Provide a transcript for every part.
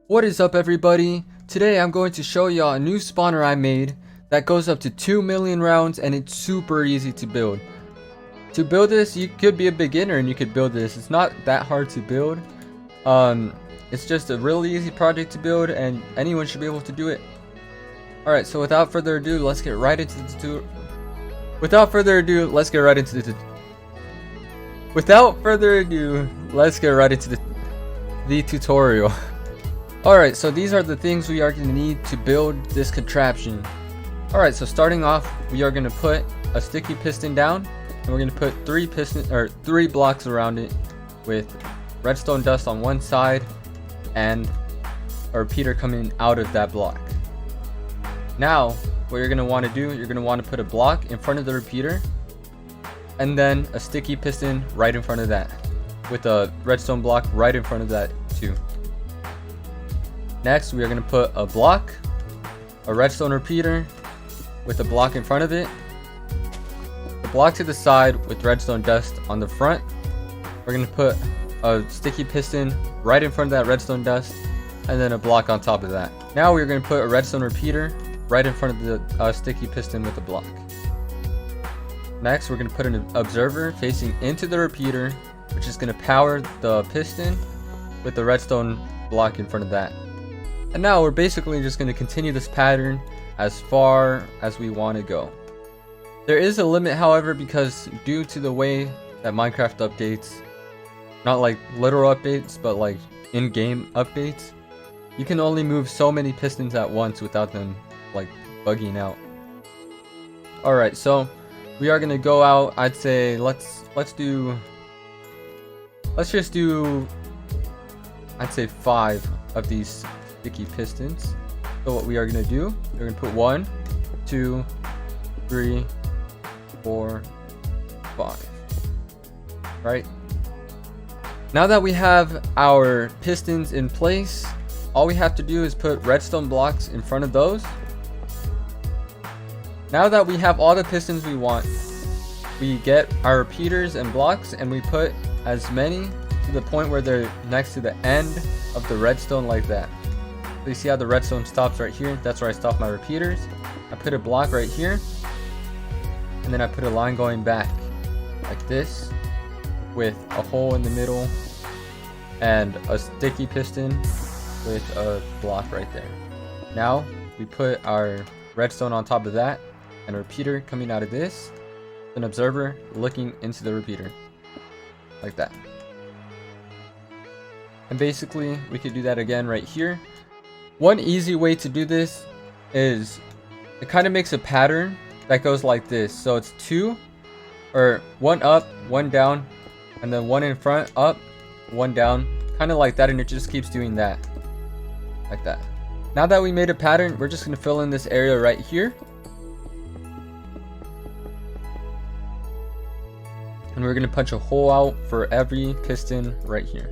What is up, everybody? Today I'm going to show y'all a new spawner I made that goes up to 2 million rounds, and it's super easy to build. To build this, you could be a beginner and you could build this. It's not that hard to build. It's just a really easy project to build and anyone should be able to do it. Alright, so without further ado, let's get right into the tutorial. Without further ado, let's get right into the tutorial. Alright, so these are the things we are going to need to build this contraption. Alright, so starting off, we are going to put a sticky piston down, and we're going to put three blocks around it with redstone dust on one side and a repeater coming out of that block. Now, what you're going to want to do, you're going to want to put a block in front of the repeater and then a sticky piston right in front of that with a redstone block right in front of that too. Next, we are going to put a block, a redstone repeater with a block in front of it, the block to the side with redstone dust on the front. We're going to put a sticky piston right in front of that redstone dust and then a block on top of that. Now we're going to put a redstone repeater right in front of the sticky piston with a block. Next, we're going to put an observer facing into the repeater, which is going to power the piston with the redstone block in front of that. And now we're basically just going to continue this pattern as far as we want to go. There is a limit, however, because due to the way that Minecraft updates, not like literal updates, but like in-game updates, you can only move so many pistons at once without them like bugging out. Alright, so we are going to go out. I'd say let's just do I'd say 5 of these sticky pistons. So what we are going to do, we're going to put 1, 2, 3, 4, 5. Right? Now that we have our pistons in place, all we have to do is put redstone blocks in front of those. Now that we have all the pistons we want, we get our repeaters and blocks and we put as many to the point where they're next to the end of the redstone like that. So you see how the redstone stops right here? That's where I stop my repeaters. I put a block right here, and then I put a line going back like this with a hole in the middle and a sticky piston with a block right there. Now we put our redstone on top of that and a repeater coming out of this, an observer looking into the repeater like that. And basically we could do that again right here. One easy way to do this is it kind of makes a pattern that goes like this. So it's 2 or 1 up, 1 down, and then 1 in front, up, 1 down, kind of like that, and it just keeps doing that like that. Now that we made a pattern, we're just going to fill in this area right here. And we're going to punch a hole out for every piston right here.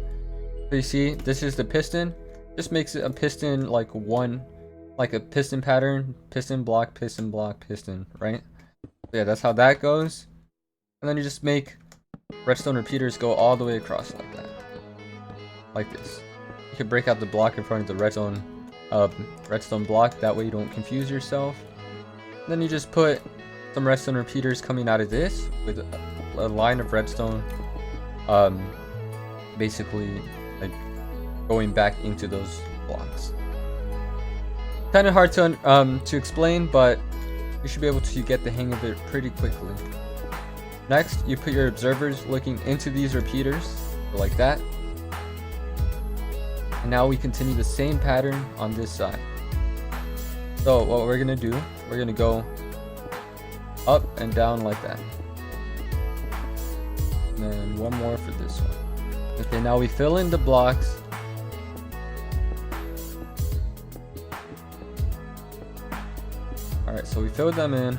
So you see, this is the piston. Just makes it a piston like a piston pattern, piston, block, piston, right? So yeah, that's how that goes. And then you just make redstone repeaters go all the way across like that. Like this. You can break out the block in front of the redstone block, that way you don't confuse yourself. And then you just put some redstone repeaters coming out of this with a line of redstone, basically like going back into those blocks. Kind of hard to explain, but you should be able to get the hang of it pretty quickly. Next, you put your observers looking into these repeaters like that. And now we continue the same pattern on this side. So what we're gonna do, we're gonna go up and down like that. And then one more for this one. Okay, now we fill in the blocks. Alright, so we filled them in.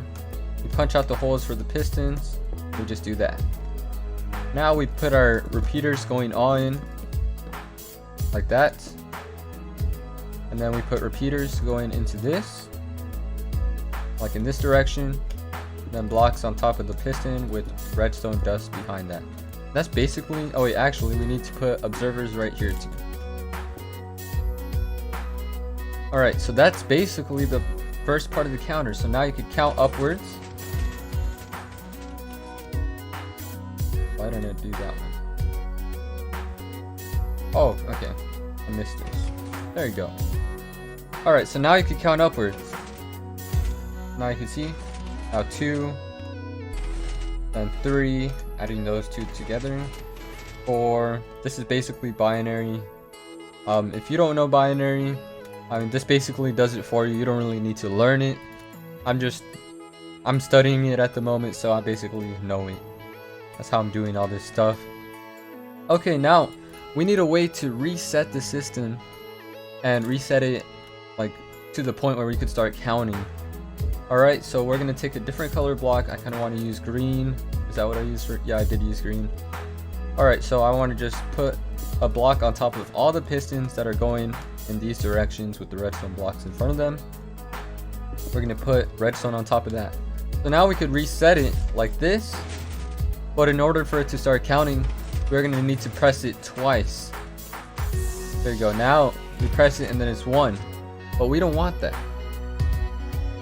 We punch out the holes for the pistons. We just do that. Now we put our repeaters going all in like that. And then we put repeaters going into this, like in this direction. Then blocks on top of the piston with redstone dust behind that. That's basically, oh wait, actually we need to put observers right here too. Alright, so that's basically the first part of the counter. So now you can count upwards. Why don't I do that one? Oh, okay. I missed this. There you go. Alright, so now you can count upwards. Now you can see. Now 2. Then 3. Adding those two together. 4. This is basically binary. If you don't know binary, I mean, this basically does it for you. You don't really need to learn it. I'm studying it at the moment, so I basically know it. That's how I'm doing all this stuff. Okay, now we need a way to reset the system and reset it like to the point where we could start counting. Alright, so we're gonna take a different color block. I kind of want to use green. Is that what I used for? Yeah, I did use green. Alright, so I want to just put a block on top of all the pistons that are going in these directions with the redstone blocks in front of them. We're going to put redstone on top of that. So now we could reset it like this, but in order for it to start counting, we're going to need to press it twice. There you go. Now we press it and then it's 1, but we don't want that.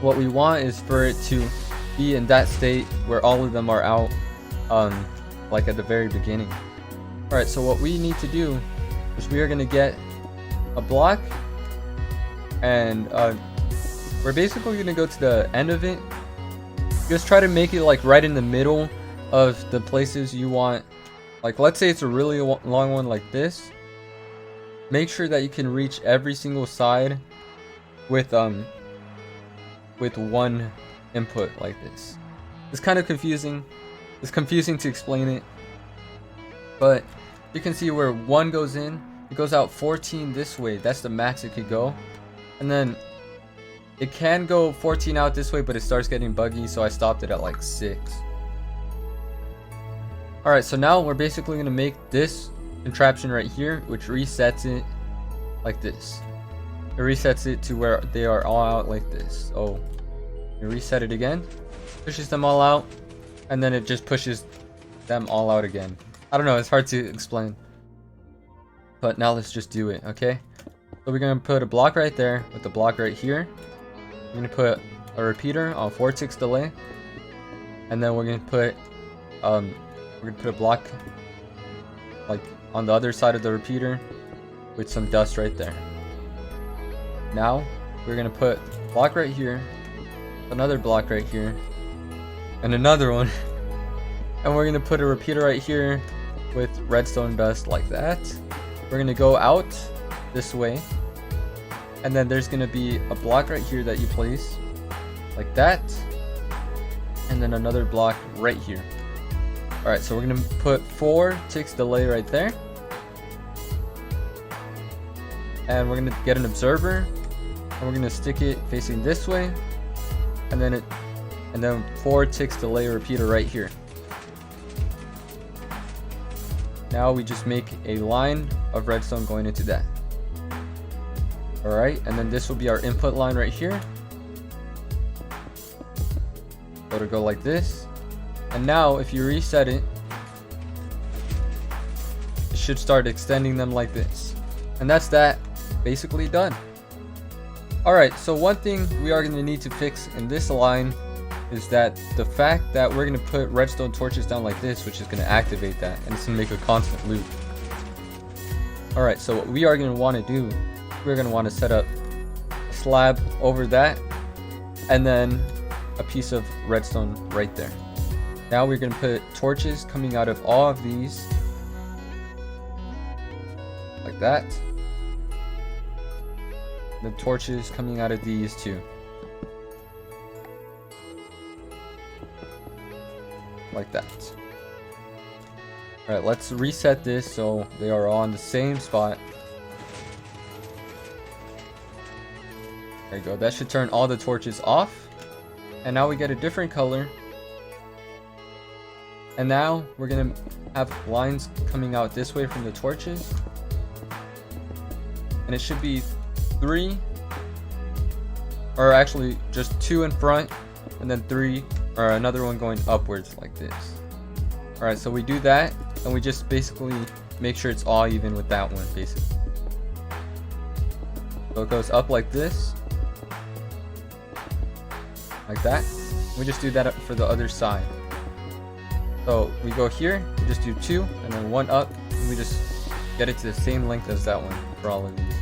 What we want is for it to be in that state where all of them are out, like at the very beginning. Alright, so what we need to do is we are going to get a block, and we're basically going to go to the end of it. Just try to make it like right in the middle of the places you want. Like, let's say it's a really long one like this. Make sure that you can reach every single side with one input like this. It's kind of confusing. It's confusing to explain it, but you can see where 1 goes in, it goes out 14 this way. That's the max it could go. And then it can go 14 out this way, but it starts getting buggy, so I stopped it at like 6. Alright, so now we're basically going to make this contraption right here, which resets it like this. It resets it to where they are all out like this. So you reset it again, pushes them all out, and then it just pushes them all out again. I don't know, it's hard to explain. But now let's just do it, okay? So we're going to put a block right there with a block right here. We're going to put a repeater on 4 ticks delay. And then we're going to put a block like on the other side of the repeater with some dust right there. Now we're going to put a block right here, another block right here, and another one. And we're going to put a repeater right here with redstone dust like that. We're going to go out this way, and then there's going to be a block right here that you place like that, and then another block right here. Alright, so we're going to put 4 ticks delay right there, and we're going to get an observer, and we're going to stick it facing this way, and then 4 ticks delay repeater right here. Now we just make a line of redstone going into that. Alright, and then this will be our input line right here. So it'll go like this. And now if you reset it, it should start extending them like this. And that's that, basically done. Alright, so one thing we are going to need to fix in this line is that the fact that we're going to put redstone torches down like this, which is going to activate that, and it's going to make a constant loop. Alright, so what we are going to want to do, we're going to want to set up a slab over that, and then a piece of redstone right there. Now we're going to put torches coming out of all of these, like that. The torches coming out of these too. Like that. Alright, let's reset this so they are all in the same spot. There you go. That should turn all the torches off. And now we get a different color. And now we're going to have lines coming out this way from the torches. And it should be 3, or actually just 2 in front, and then 3, or another one going upwards like this. Alright, so we do that, and we just basically make sure it's all even with that one, basically. So it goes up like this. Like that. We just do that for the other side. So we go here, we just do 2, and then 1 up, and we just get it to the same length as that one for all of these.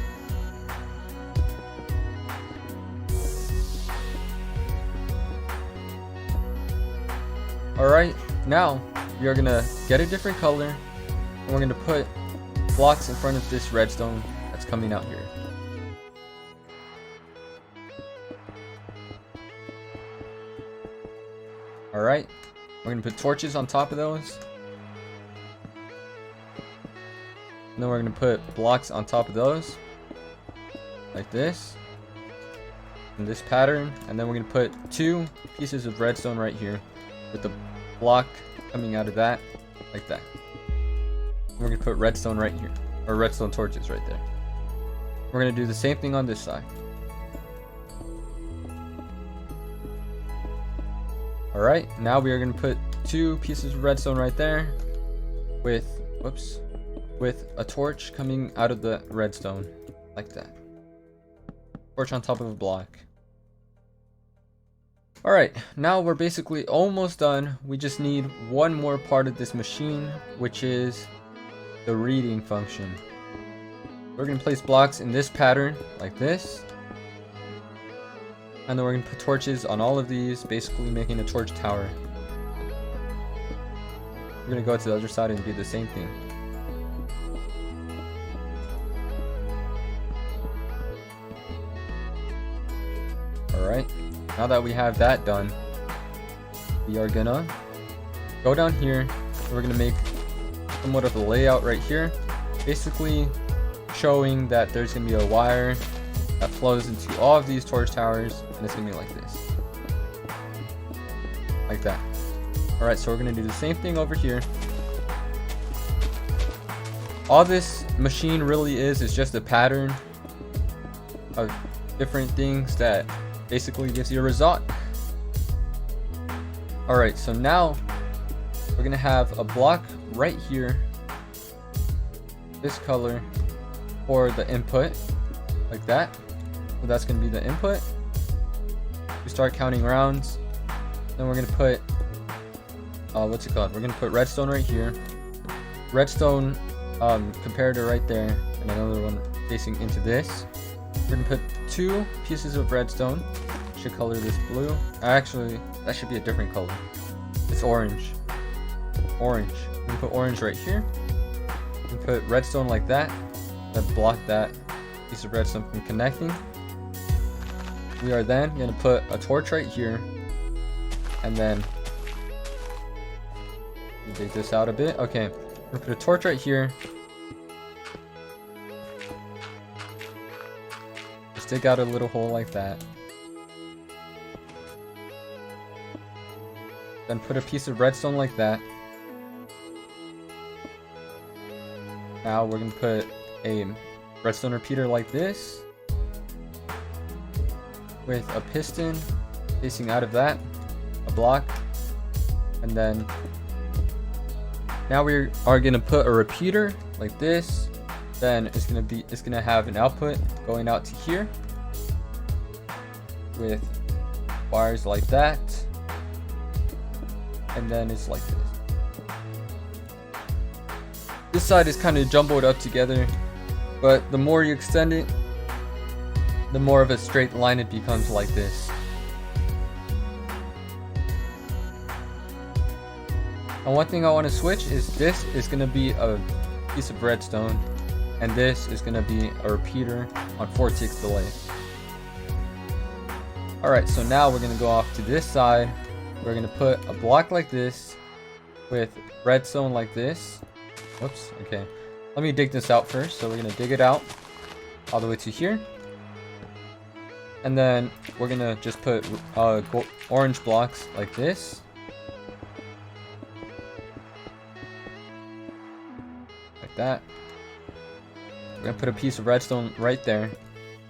Alright, now we are gonna get a different color, and we're gonna put blocks in front of this redstone that's coming out here. Alright, we're gonna put torches on top of those. And then we're gonna put blocks on top of those. Like this. In this pattern. And then we're gonna put 2 pieces of redstone right here. With the block coming out of that. Like that. And we're gonna put redstone right here. Or redstone torches right there. We're gonna do the same thing on this side. Alright, now we are going to put 2 pieces of redstone right there with a torch coming out of the redstone, like that. Torch on top of a block. Alright, now we're basically almost done. We just need one more part of this machine, which is the reading function. We're going to place blocks in this pattern, like this. And then we're going to put torches on all of these, basically making a torch tower. We're going to go to the other side and do the same thing. Alright, now that we have that done, we are going to go down here. And we're going to make somewhat of a layout right here. Basically showing that there's going to be a wire that flows into all of these torch towers, and it's gonna be like this, like that. Alright, so we're gonna do the same thing over here. All this machine really is just a pattern of different things that basically gives you a result. Alright, so now we're gonna have a block right here, this color, for the input, like that. So that's going to be the input. We start counting rounds. Then we're going to put, what's it called? We're going to put redstone right here. Redstone comparator right there. And another one facing into this. We're going to put 2 pieces of redstone. Should color this blue. Actually, that should be a different color. It's orange. Orange. We're going to put orange right here. We're going to put redstone like that. That block that piece of redstone from connecting. We are then going to put a torch right here, and then dig this out a bit. Okay, we're going to put a torch right here. Just dig out a little hole like that. Then put a piece of redstone like that. Now we're going to put a redstone repeater like this, with a piston facing out of that, a block, and then now we are going to put a repeater like this. Then it's going to have an output going out to here with wires like that, and then it's like this. This side is kind of jumbled up together, but the more you extend it, the more of a straight line it becomes, like this. And one thing I want to switch is this is going to be a piece of redstone, and this is going to be a repeater on 4 ticks delay. Alright, so now we're going to go off to this side. We're going to put a block like this with redstone like this. Whoops, okay. Let me dig this out first. So we're going to dig it out all the way to here. And then we're going to just put orange blocks like this. Like that. We're going to put a piece of redstone right there.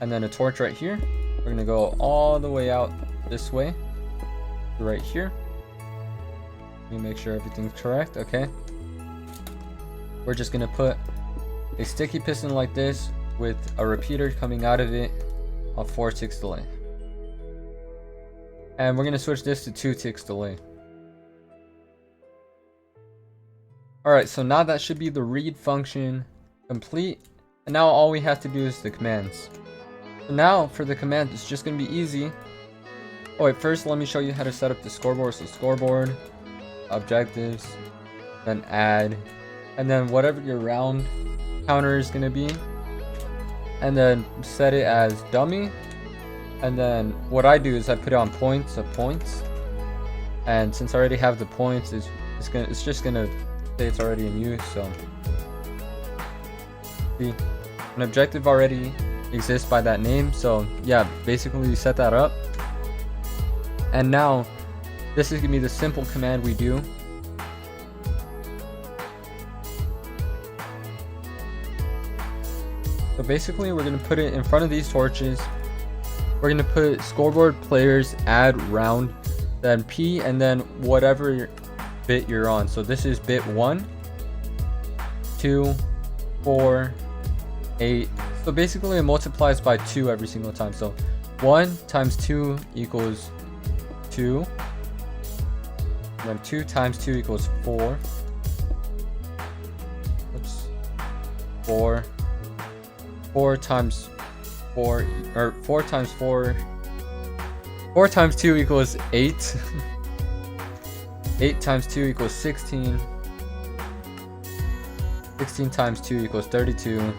And then a torch right here. We're going to go all the way out this way. Right here. Let me make sure everything's correct. Okay. We're just going to put a sticky piston like this with a repeater coming out of it of 4 ticks delay. And we're going to switch this to 2 ticks delay. Alright, so now that should be the read function complete. And now all we have to do is the commands. So now for the command, it's just going to be easy. Oh wait, first let me show you how to set up the scoreboard. So scoreboard, objectives, then add, and then whatever your round counter is going to be. And then set it as dummy. And then what I do is I put it on points of points. And since I already have the points, it's just gonna say it's already in use. So see, an objective already exists by that name. So yeah, basically you set that up. And now this is gonna be the simple command we do. So basically we're going to put it in front of these torches. We're going to put scoreboard players add round, then P, and then whatever bit you're on. So this is bit 1, 2, 4, 8. So basically it multiplies by 2 every single time. So 1 times 2 equals 2. And then 2 times 2 equals 4. Oops. 4. 4 times 4, or 4 times 4. 4 times 2 equals 8. 8 times 2 equals 16. 16 times 2 equals 32.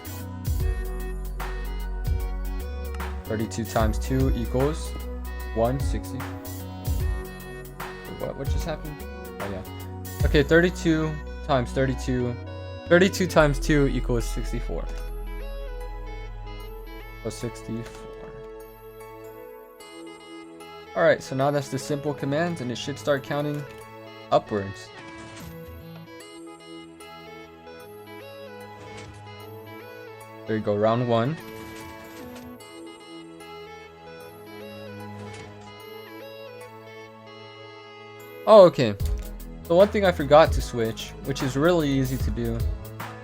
32 times 2 equals 160. What just happened? Oh yeah. Okay, 32 times 32. 32 times 2 equals 64. So 64. Alright, so now that's the simple commands, and it should start counting upwards. There you go, round 1. Oh, okay. So one thing I forgot to switch, which is really easy to do,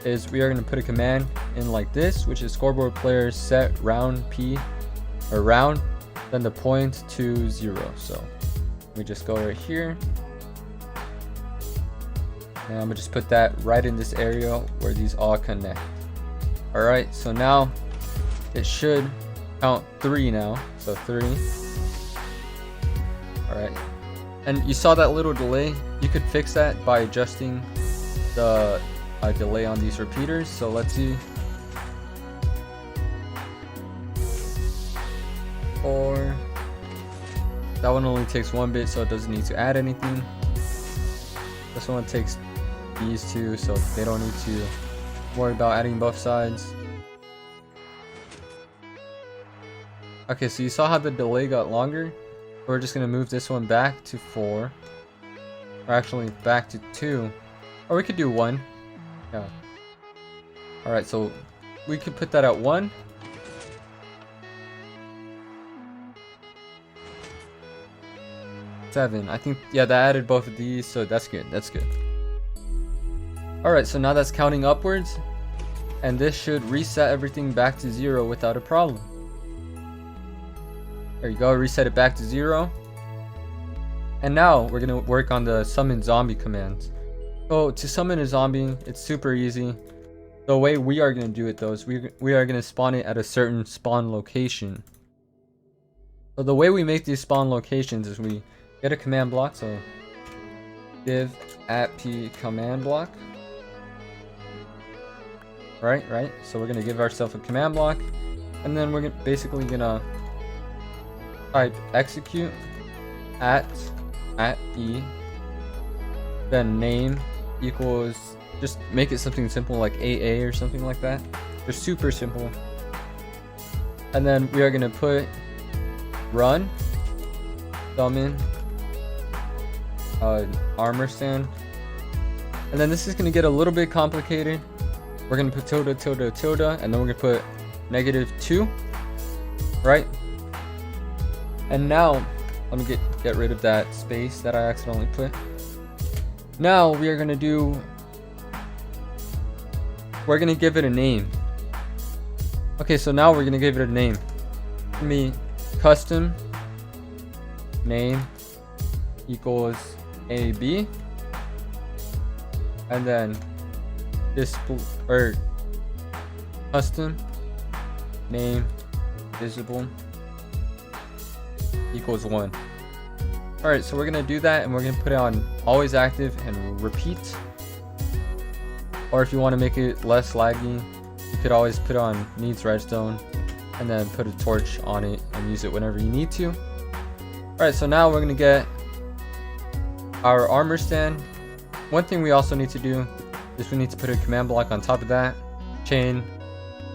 is we are going to put a command in like this, which is scoreboard players set round P, or round, then the point to 0. So we just go right here, and I'm gonna just put that right in this area where these all connect. All right, so now it should count 3 now. So 3. All right, and you saw that little delay. You could fix that by adjusting the delay on these repeaters. So let's see. 4. That one only takes 1 bit, so it doesn't need to add anything. This one takes these 2, so they don't need to worry about adding both sides. Okay, so you saw how the delay got longer. We're just gonna move this one back to 4, or actually back to 2, or we could do 1. Yeah. All right, so we could put that at 1. I think, yeah, that added both of these, so that's good. That's good. All right, so now that's counting upwards, and this should reset everything back to 0 without a problem. There you go, reset it back to 0. And now we're gonna work on the summon zombie commands. So to summon a zombie, it's super easy. The way we are gonna do it though is we are gonna spawn it at a certain spawn location. So the way we make these spawn locations is we get a command block. So div @p command block. Right. So we're gonna give ourselves a command block, and then we're basically gonna type execute at e, then name equals, just make it something simple like AA or something like that. They're super simple. And then we are gonna put run summon armor stand, and then this is gonna get a little bit complicated. We're gonna put tilde, and then we're gonna put -2, right? And now let me get rid of that space that I accidentally put. Now we are gonna we're gonna give it a name. Okay, so now we're gonna give it a name. Give me custom name equals AB, and then display or custom name visible equals 1. Alright, so we're gonna do that, and we're gonna put it on always active and repeat. Or if you want to make it less laggy, you could always put on NeedsRedstone and then put a torch on it and use it whenever you need to. Alright, so now we're gonna get our armor stand. One thing we also need to do is we need to put a command block on top of that. Chain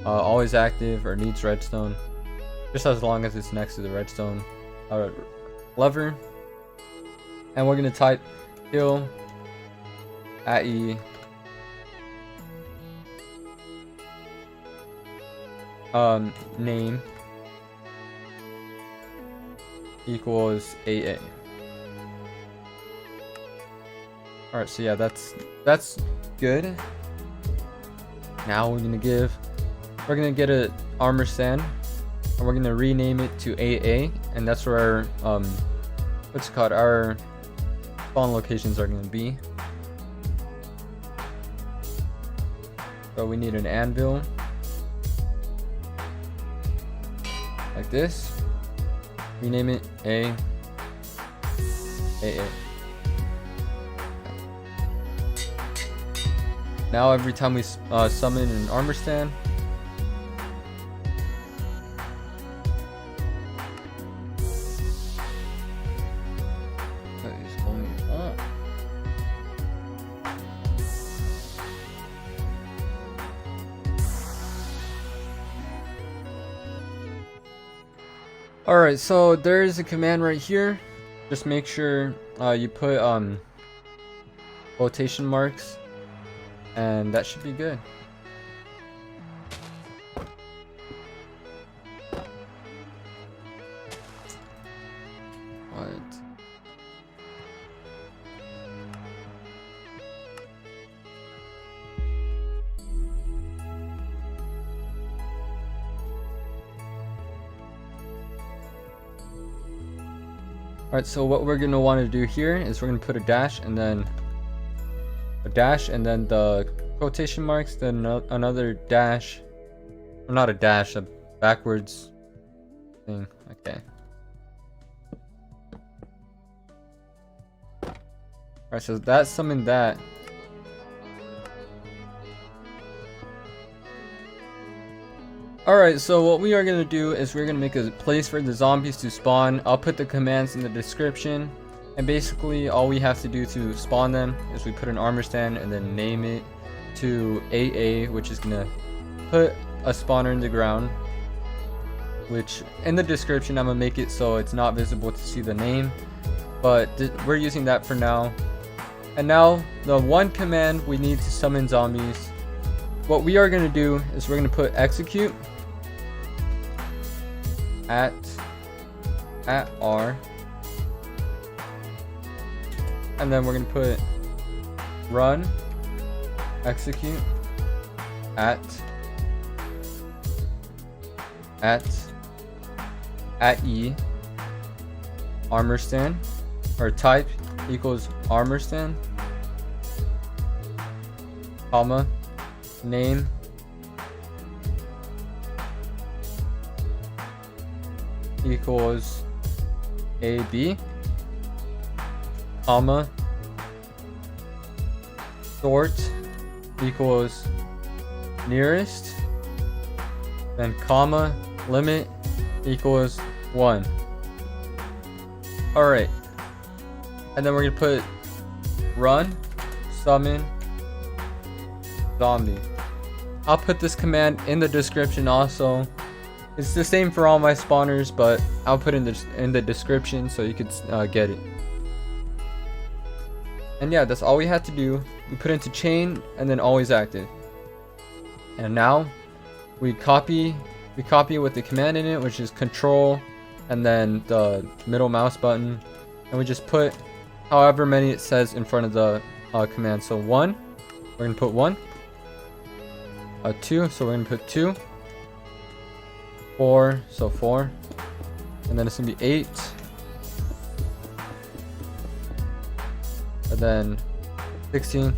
always active or NeedsRedstone, just as long as it's next to the redstone lever. And we're gonna type kill @e name equals AA. Alright, so yeah, that's good. Now we're gonna get a armor stand, and we're gonna rename it to AA, and that's where our what's it called, our spawn locations are gonna be. So we need an anvil like this. Rename it AA. Now every time we summon an armor stand, what is going on? Alright, so there is a command right here. Just make sure you put quotation marks, and that should be good. What? Alright, so what we're gonna want to do here is we're gonna put a dash and then the quotation marks, then another dash, or not a dash, a backwards thing. Okay. Alright, so that's summoned that. Alright, so what we are going to do is we're going to make a place for the zombies to spawn. I'll put the commands in the description. And basically all we have to do to spawn them is we put an armor stand and then name it to AA, which is going to put a spawner in the ground. Which in the description I'm going to make it so it's not visible to see the name. But we're using that for now. And now the one command we need to summon zombies. What we are going to do is we're going to put execute at R, and then we're going to put run execute at E armor stand, or type equals armor stand, comma name equals AB, comma sort equals nearest, then comma limit equals 1. Alright, and then we're gonna put run summon zombie. I'll put this command in the description also. It's the same for all my spawners, but I'll put it in the description so you could get it. And yeah, that's all we had to do. We put into chain and then always active. And now we copy it with the command in it, which is control and then the middle mouse button, and we just put however many it says in front of the command. So 1, we're gonna put 1. 2, so we're gonna put 2. 4, so 4. And then it's gonna be 8. And then 16.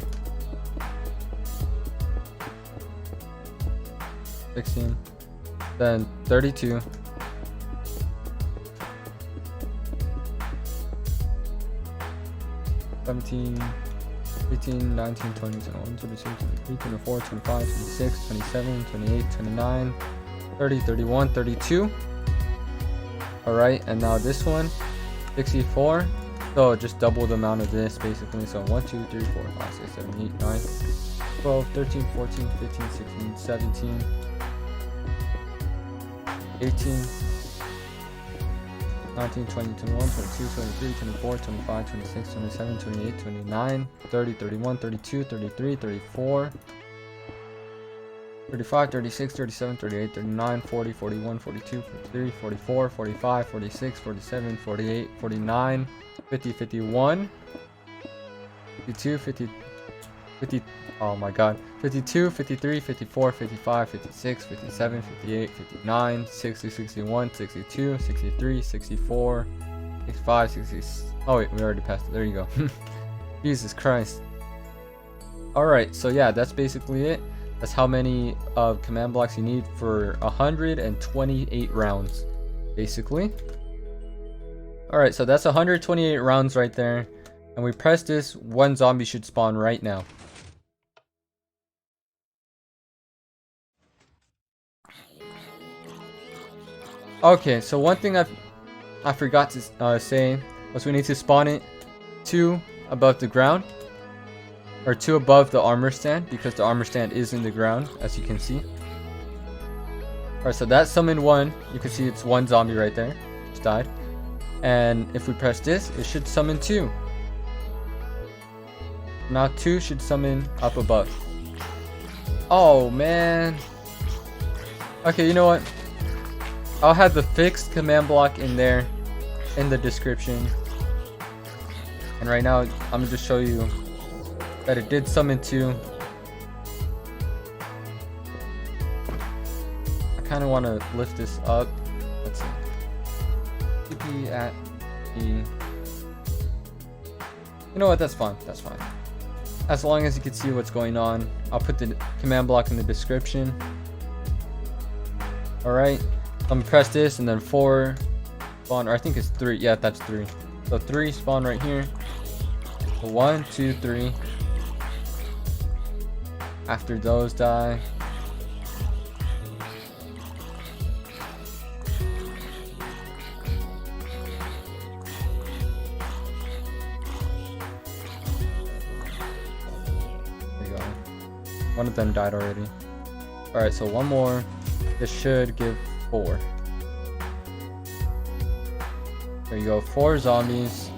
16. Then 32. 17, 18, 19, 20, 21, 22, 23, 24, 25, 26, 27, 28, 29, 30, 31, 32. Alright, and now this one, 64. So just double the amount of this basically. So 1, 2, 3, 4, 5, 6, 7, 8, 9, 12, 13, 14, 15, 16, 17, 18, 19, 20, 21, 22, 23, 24, 25, 26, 27, 28, 29, 30, 31, 32, 33, 34, 35, 36, 37, 38, 39, 40, 41, 42, 43, 44, 45, 46, 47, 48, 49, 50, 51, 52, 50, oh my god, 52, 53, 54, 55, 56, 57, 58, 59, 60, 61, 62, 63, 64, 65, 66. Oh wait, we already passed it. There you go. Jesus Christ. Alright, so yeah, that's basically it. That's how many command blocks you need for 128 rounds, basically. Alright, so that's 128 rounds right there. And we press this, one zombie should spawn right now. Okay, so one thing I forgot to say was we need to spawn it 2 above the ground. Or 2 above the armor stand, because the armor stand is in the ground, as you can see. Alright, so that summoned 1. You can see it's 1 zombie right there. Just died. And if we press this, it should summon 2. Now 2 should summon up above. Oh, man. Okay, you know what? I'll have the fixed command block in there, in the description. And right now, I'm going to just show you that it did summon 2. I kind of want to lift this up. Let's see. TP at E. You know what? That's fine. That's fine. As long as you can see what's going on. I'll put the command block in the description. Alright. I'm gonna press this and then 4 spawn. Or I think it's 3. Yeah, that's 3. So 3 spawn right here. 1, 2, 3. After those die. There you go. One of them died already. Alright, so one more. This should give 4. There you go, 4 zombies.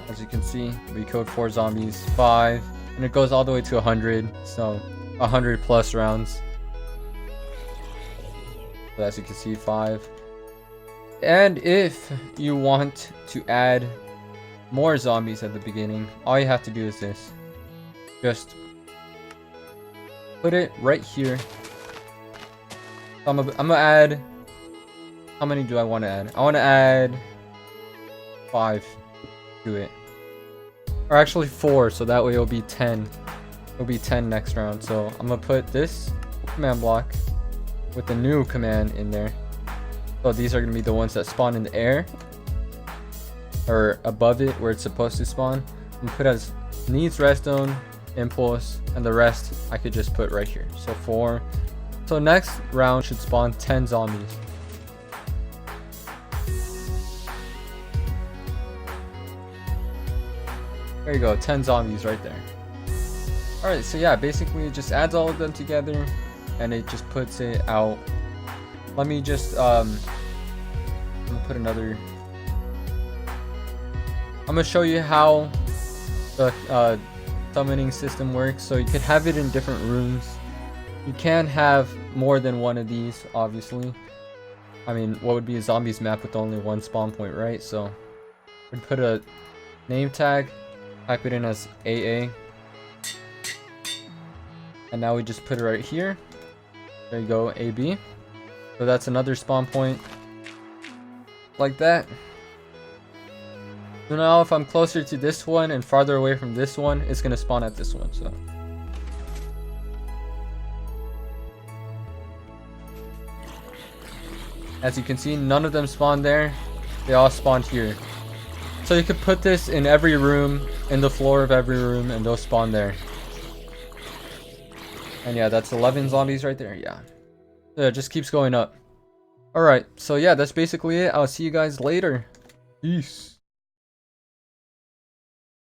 As you can see, we killed 4 zombies, 5. And it goes all the way to 100, so 100 plus rounds. So as you can see, 5. And if you want to add more zombies at the beginning, all you have to do is this. Just put it right here. I'm gonna add, how many do I want to add? I want to add 5 to it. Or actually 4, so that way it'll be 10. It'll be 10 next round. So I'm gonna put this command block with the new command in there. So these are gonna be the ones that spawn in the air, or above it where it's supposed to spawn. I'm gonna put as NeedsRedstone, impulse, and the rest I could just put right here. So 4. So next round should spawn 10 zombies. There you go, 10 zombies right there. Alright, so yeah, basically it just adds all of them together and it just puts it out. Let me just I'm gonna put another, I'm gonna show you how the summoning system works. So you could have it in different rooms. You can have more than one of these, obviously. I mean, what would be a zombies map with only 1 spawn point, right? So we'd put a name tag, type it in as AA, and now we just put it right here. There you go, AB. So that's another spawn point. Like that. So now if I'm closer to this one and farther away from this one, it's gonna spawn at this one. So as you can see, none of them spawn there. They all spawned here. So you could put this in every room, in the floor of every room, and they'll spawn there. And yeah, that's 11 zombies right there. Yeah. Yeah, it just keeps going up. Alright, so yeah, that's basically it. I'll see you guys later. Peace.